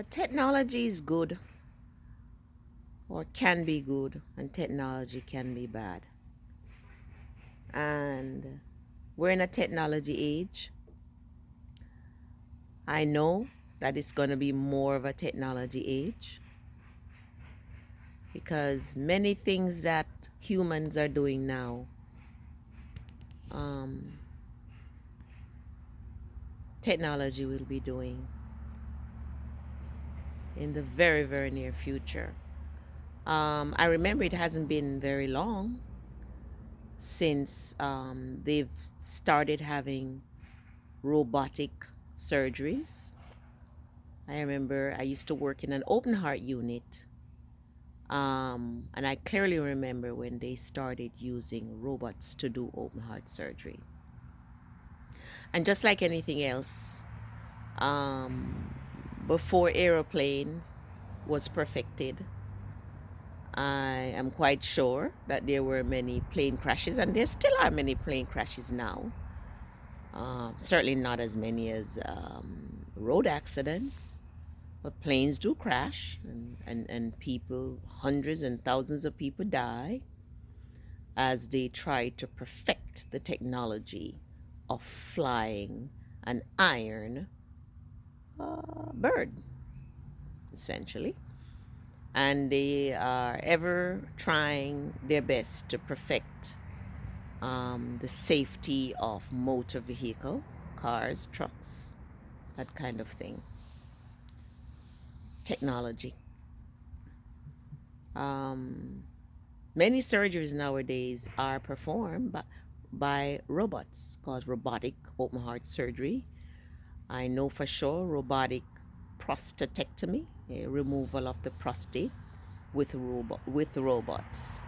Technology is good or can be good, and technology can be bad. And we're in a technology age. I know that it's going to be more of a technology age because many things that humans are doing now, um, technology will be doing in the very, very near future. I remember it hasn't been very long since they've started having robotic surgeries. I remember I used to work in an open heart unit, and I clearly remember when they started using robots to do open heart surgery. And just like anything else, um, before aeroplane was perfected, I am quite sure that there were many plane crashes, and there still are many plane crashes now. Certainly not as many as road accidents, but planes do crash, and people, hundreds and thousands of people die as they try to perfect the technology of flying an iron bird, essentially. And they are ever trying their best to perfect the safety of motor vehicle, cars, trucks, that kind of thing. Technology. Um, Many surgeries nowadays are performed by robots called robotic open heart surgery. I know for sure robotic prostatectomy, a removal of the prostate with robots.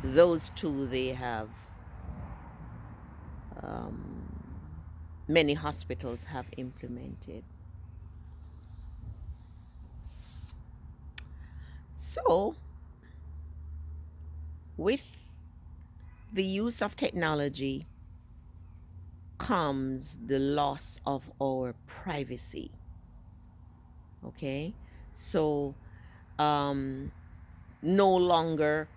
Those two they have um, many hospitals have implemented. So, with the use of technology comes the loss of our privacy. Okay? So, um, no longer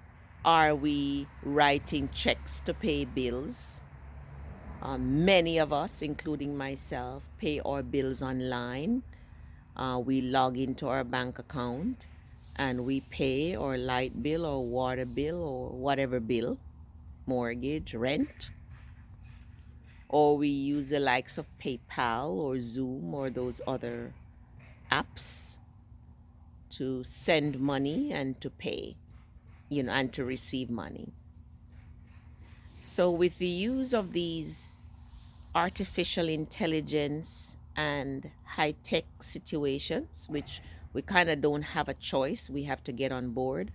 are we writing checks to pay bills. Many of us, including myself, pay our bills online. We log into our bank account and we pay our light bill or water bill or whatever bill, mortgage, rent, or we use the likes of PayPal or Zoom or those other apps to send money and to pay, and to receive money. So, with the use of these artificial intelligence and high tech situations, which we kind of don't have a choice, we have to get on board.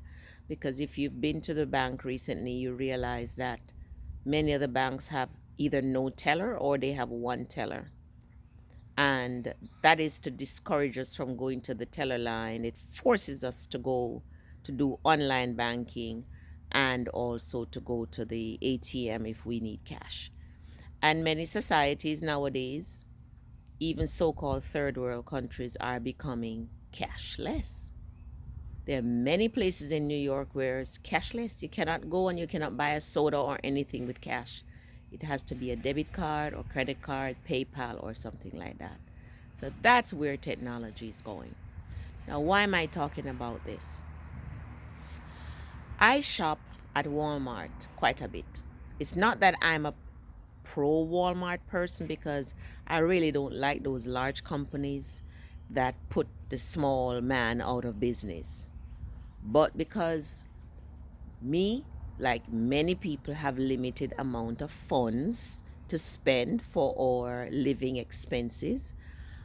Because if you've been to the bank recently, you realize that many of the banks have either no teller or they have one teller. And that is to discourage us from going to the teller line. It forces us to go to do online banking and also to go to the ATM if we need cash. And many societies nowadays, even so called third world countries, are becoming cashless. There are many places in New York where it's cashless. You cannot go and you cannot buy a soda or anything with cash. It has to be a debit card or credit card, PayPal, or something like that. So that's where technology is going. Now, why am I talking about this? I shop at Walmart quite a bit. It's not that I'm a pro Walmart person because I really don't like those large companies that put the small man out of business. But because me, like many people, have limited amount of funds to spend for our living expenses,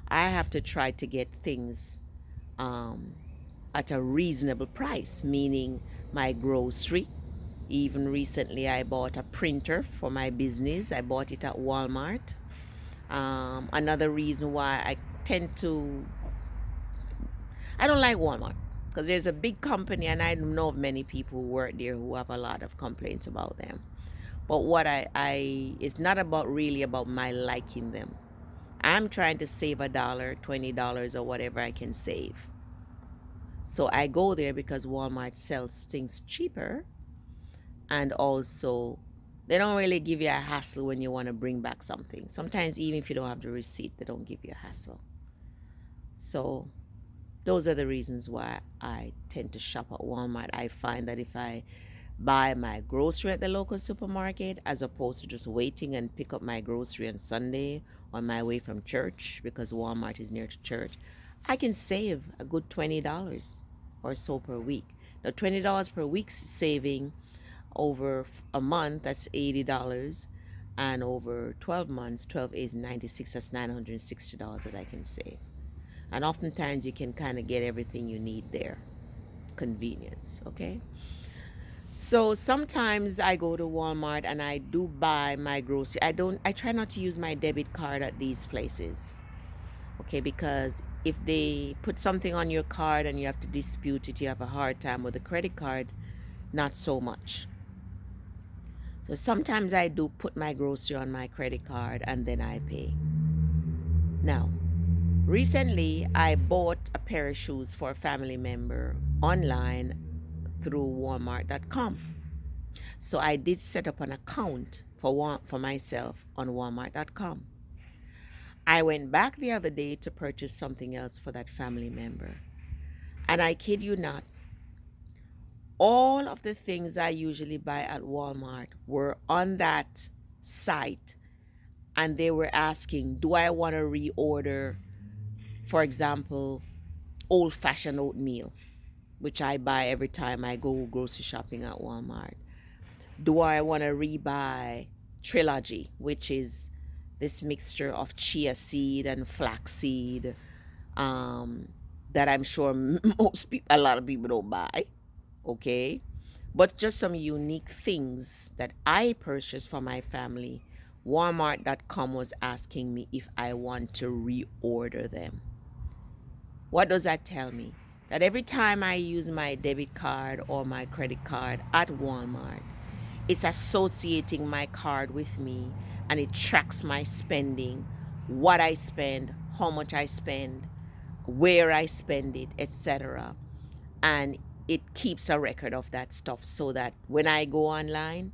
I have to try to get things um, at a reasonable price, meaning my grocery. Even recently, I bought a printer for my business. I bought it at Walmart. Another reason why I don't like Walmart because there's a big company, and I know of many people who work there who have a lot of complaints about them. But what it's not about really about my liking them. I'm trying to save $1, $20, or whatever I can save. So I go there because Walmart sells things cheaper, and also they don't really give you a hassle when you want to bring back something. Sometimes even if you don't have the receipt, they don't give you a hassle. So those are the reasons why I tend to shop at Walmart. I find that if I buy my grocery at the local supermarket, as opposed to just waiting and pick up my grocery on Sunday on my way from church, because Walmart is near to church, I can save a good $20 or so per week. Now, $20 per week saving over a month, that's $80. And over 12 months, 12 is 96, that's $960 that I can save. And oftentimes you can kind of get everything you need there. Convenience, okay? So sometimes I go to Walmart and I do buy my grocery. I try not to use my debit card at these places. Okay, because if they put something on your card and you have to dispute it, you have a hard time with a credit card, not so much. So sometimes I do put my grocery on my credit card and then I pay. Now, recently I bought a pair of shoes for a family member online through Walmart.com. So I did set up an account for myself on Walmart.com. I went back the other day to purchase something else for that family member. And I kid you not, all of the things I usually buy at Walmart were on that site. And they were asking, do I want to reorder, for example, old-fashioned oatmeal, which I buy every time I go grocery shopping at Walmart. Do I want to rebuy Trilogy, which is this mixture of chia seed and flaxseed that I'm sure a lot of people don't buy, okay? But just some unique things that I purchased for my family. Walmart.com was asking me if I want to reorder them. What does that tell me? That every time I use my debit card or my credit card at Walmart, it's associating my card with me and it tracks my spending, what I spend, how much I spend, where I spend it, etc. And it keeps a record of that stuff so that when I go online,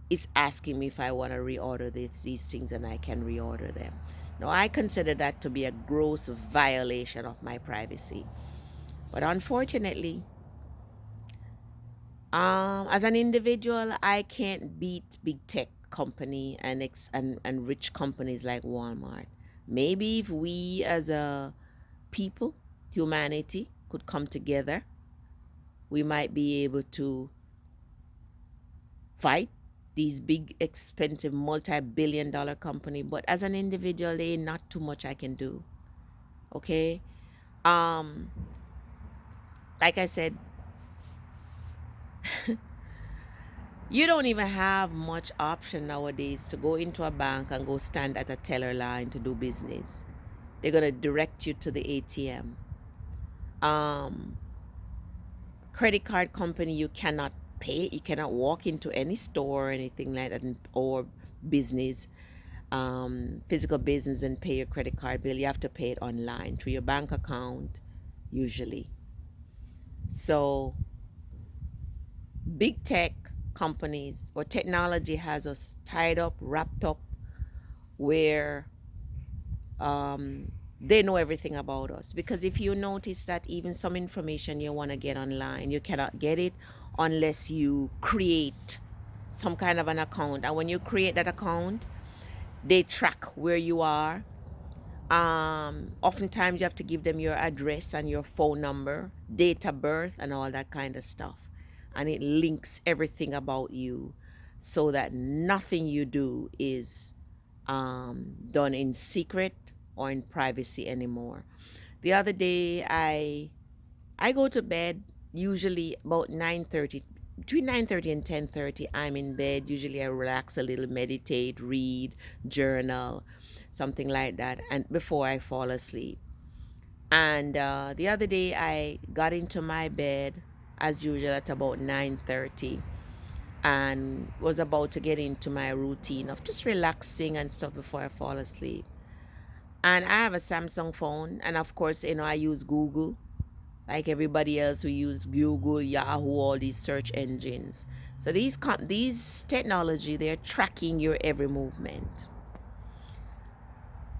it's asking me if I want to reorder these things and I can reorder them. Now, I consider that to be a gross violation of my privacy. But unfortunately, as an individual, I can't beat big tech company and rich companies like Walmart. Maybe if we as a people, humanity, could come together, we might be able to fight these big, expensive, multi-billion-dollar company. But as an individual, there ain't not too much I can do. Okay? Like I said, you don't even have much option nowadays to go into a bank and go stand at a teller line to do business. They're gonna direct you to the ATM. Credit card company, you cannot pay. You cannot walk into any store or anything like that, or business, physical business, and pay your credit card bill. You have to pay it online through your bank account, usually. So big tech companies or technology has us tied up, wrapped up, where they know everything about us. Because if you notice that even some information you want to get online, you cannot get it unless you create some kind of an account. And when you create that account, they track where you are. Oftentimes you have to give them your address and your phone number, date of birth, and all that kind of stuff. And it links everything about you so that nothing you do is done in secret or in privacy anymore. The other day, I go to bed usually about 9:30. Between 9:30 and 10:30, I'm in bed. Usually I relax a little, meditate, read, journal, something like that, and before I fall asleep. And the other day I got into my bed as usual at about 9:30 and was about to get into my routine of just relaxing and stuff before I fall asleep. And I have a Samsung phone, and of course, I use Google, like everybody else. We use Google, Yahoo, all these search engines. So these technology, they're tracking your every movement.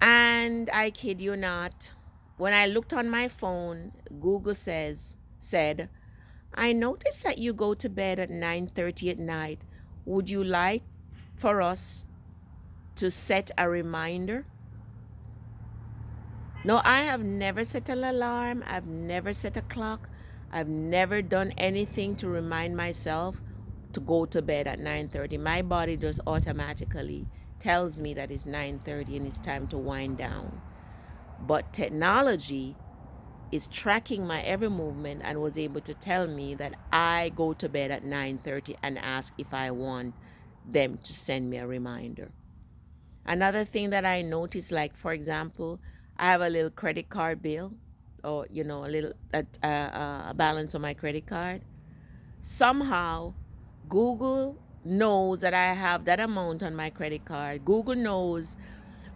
And I kid you not, when I looked on my phone, Google said, I noticed that you go to bed at 9:30 at night. Would you like for us to set a reminder? No, I have never set an alarm. I've never set a clock. I've never done anything to remind myself to go to bed at 9:30. My body just automatically tells me that it's 9:30 and it's time to wind down. But technology is tracking my every movement and was able to tell me that I go to bed at 9:30 and ask if I want them to send me a reminder. Another thing that I noticed, like for example, I have a little credit card bill, or a little a balance on my credit card. Somehow, Google knows that I have that amount on my credit card. Google knows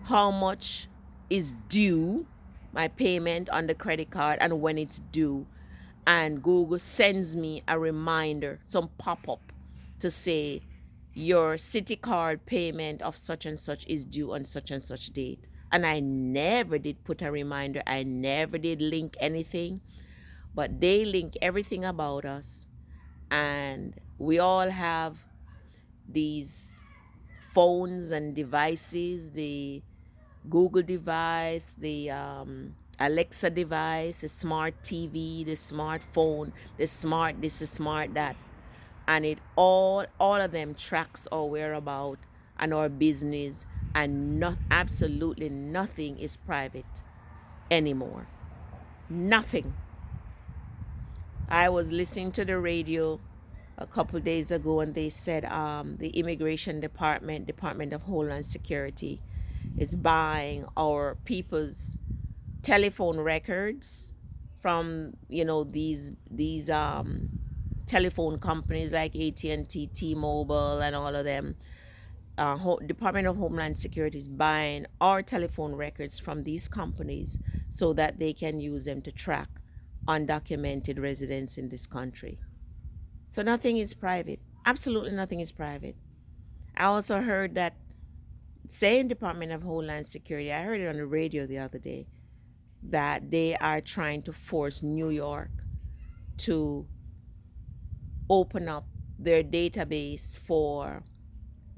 how much is due, my payment on the credit card, and when it's due. And Google sends me a reminder, some pop up to say your city card payment of such and such is due on such and such date. And I never did put a reminder, I never did link anything, but they link everything about us. And we all have these phones and devices, the Google device, the Alexa device, the smart TV, the smartphone, the smart this, the smart that. And it all of them tracks our whereabout and our business, and absolutely nothing is private anymore. Nothing. I was listening to the radio a couple days ago, and they said the Immigration Department of Homeland Security, is buying our people's telephone records from these telephone companies like AT&T, T-Mobile, and all of them. Department of Homeland Security is buying our telephone records from these companies so that they can use them to track undocumented residents in this country. So nothing is private. Absolutely nothing is private. I also heard that same Department of Homeland Security, I heard it on the radio the other day, that they are trying to force New York to open up their database for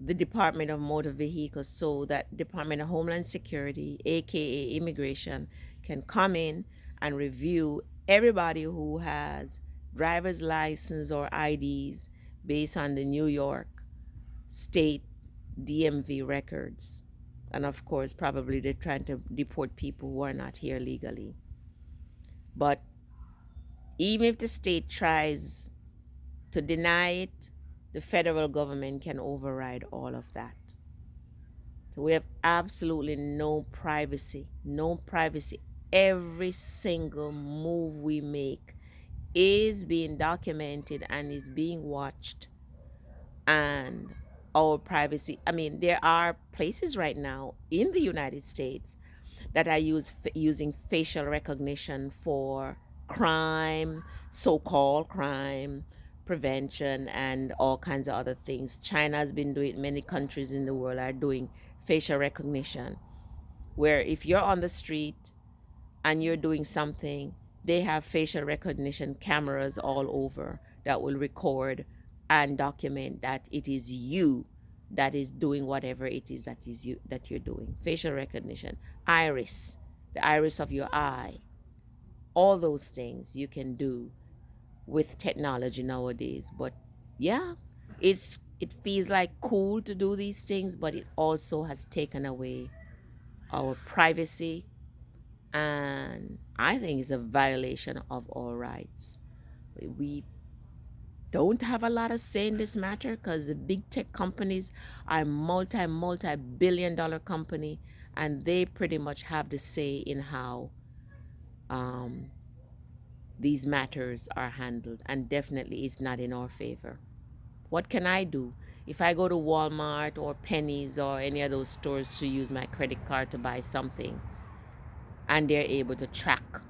the Department of Motor Vehicles, so that Department of Homeland Security, aka Immigration, can come in and review everybody who has driver's license or IDs based on the New York state DMV records. And of course, probably they're trying to deport people who are not here legally. But even if the state tries to deny it, the federal government can override all of that. So we have absolutely no privacy, no privacy. Every single move we make is being documented and is being watched. And our privacy, I mean, there are places right now in the United States that are using facial recognition for crime, so-called crime prevention, and all kinds of other things. China has been doing it. Many countries in the world are doing facial recognition, where if you're on the street and you're doing something, they have facial recognition cameras all over that will record and document that it is you that is doing whatever it is that you're doing. Facial recognition, iris, the iris of your eye, all those things you can do with technology nowadays. But yeah, it feels like cool to do these things, but it also has taken away our privacy, and I think it's a violation of our rights. We don't have a lot of say in this matter because the big tech companies are multi billion-dollar company, and they pretty much have the say in how these matters are handled, and definitely it's not in our favor. What can I do? If I go to Walmart or Penny's or any of those stores to use my credit card to buy something, and they're able to track,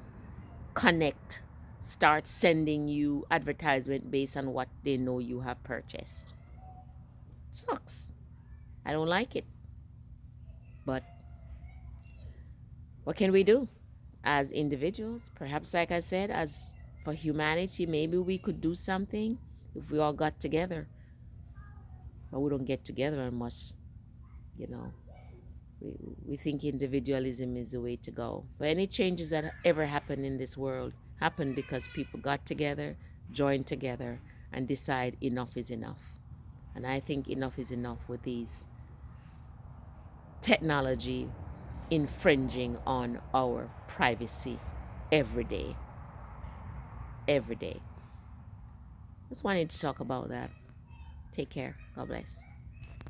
connect, start sending you advertisement based on what they know you have purchased. Sucks. I don't like it. But what can we do as individuals? Perhaps, like I said, as for humanity, maybe we could do something if we all got together. But we don't get together much, you know. We think individualism is the way to go. But any changes that ever happen in this world happen because people got together, joined together, and decide enough is enough. And I think enough is enough with these technology infringing on our privacy every day. Every day. Just wanted to talk about that. Take care. God bless.